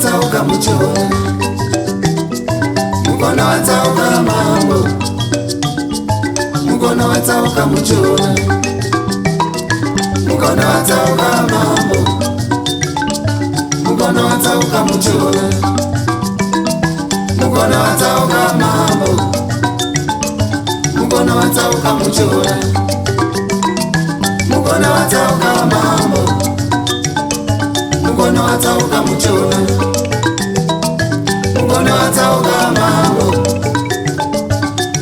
watauka muchona, mukono watauka mambo, mukono watauka muchona, mukono watauka mambo, mukono watauka muchona, mukono watauka mambo, mukono watauka muchona, mukono watauka mambo, mukono watauka muchona, mukono watauka mambo,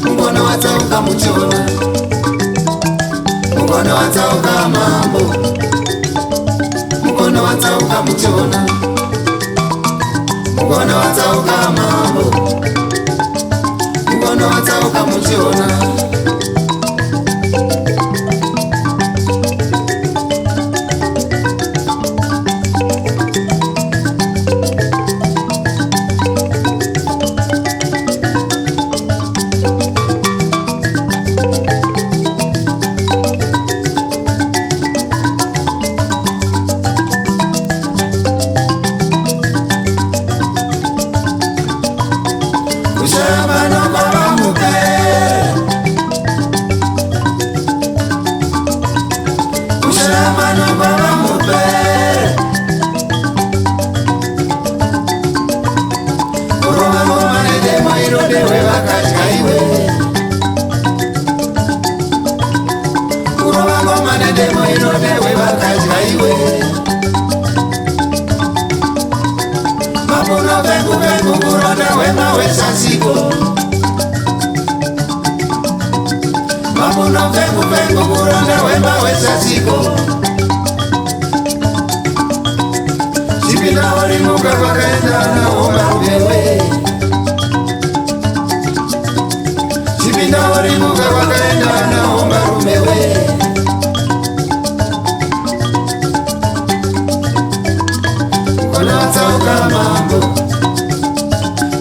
mukono watauka muchona, mukono watauka mambo, mukono watauka muchona, mukono watauka mambo, mukono watauka muchona. Mapuno vengu vengu kuronda wema wesasiko, mapuno vengu vengu kuronda wema wesasiko. Sipina wali muka wakaenda na omba ubewe, sipina wali muka wakaenda na omba ubewe. Mukono watauka mambo,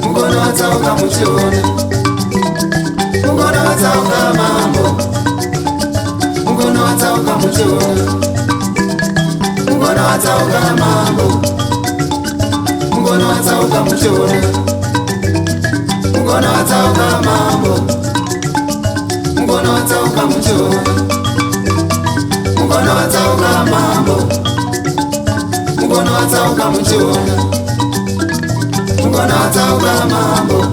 mukono watauka muchona, mukono watauka mambo, mukono watauka muchona, mukono watauka mambo, mukono watauka muchona, mukono watauka mambo, mukono watauka muchona, mukono watauka mambo, mukono watauka muchona, mukono watauka mambo,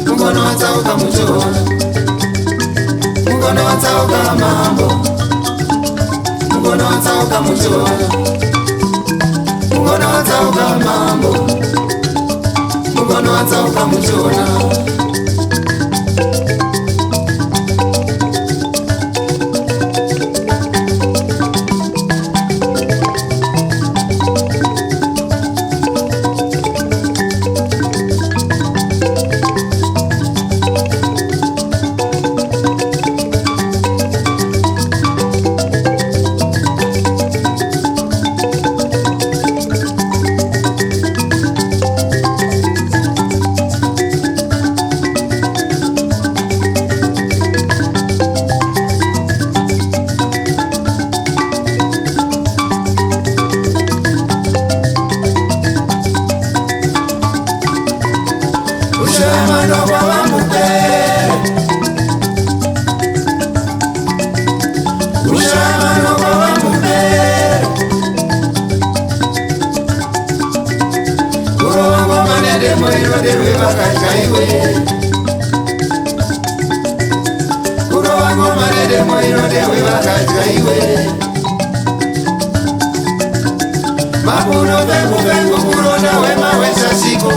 mukono watauka muchona, mukono watauka mambo, mukono watauka muchona, mukono watauka mambo, mukono watauka muchona. Mapuno vengu vengu kuronda wema wesasiko,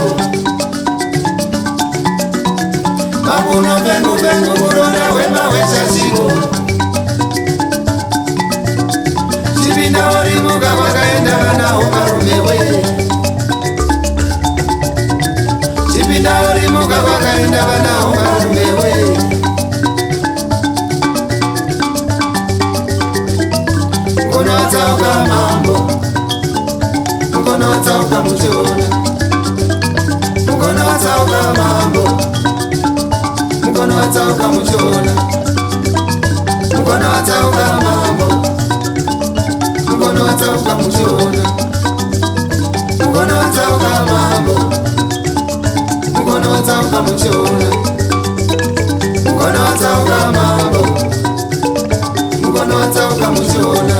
mapuno vengu vengu kuronda wema wesasiko. Sipina wali muka wakaenda na umarumewe, sipina wali muka wakaenda na umarumewe. Mukono watauka mambo, mukono watauka muchona, mukono watauka mambo, mukono watauka muchona, mukono watauka mambo, mukono watauka muchona, mukono watauka muchona mukono watsauka mambo mukono watsauka muchona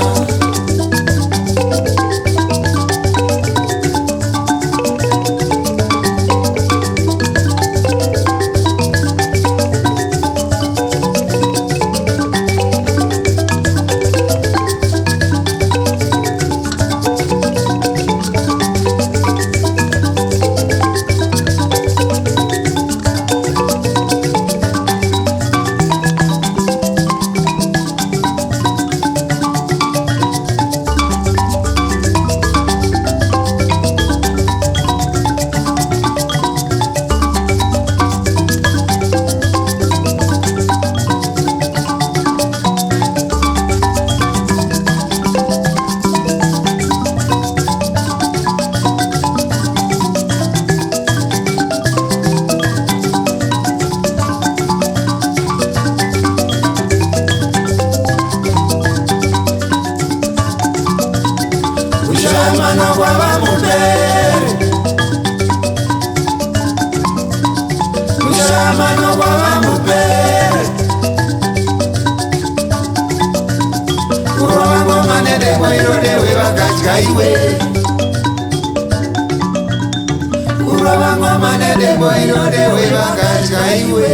Kushamana kwa vamupere Kushamana kwa vamupere Kurova ngoma nedemo irodewe vakatya iwe Kurova ngoma nedemo irodewe vakatya iwe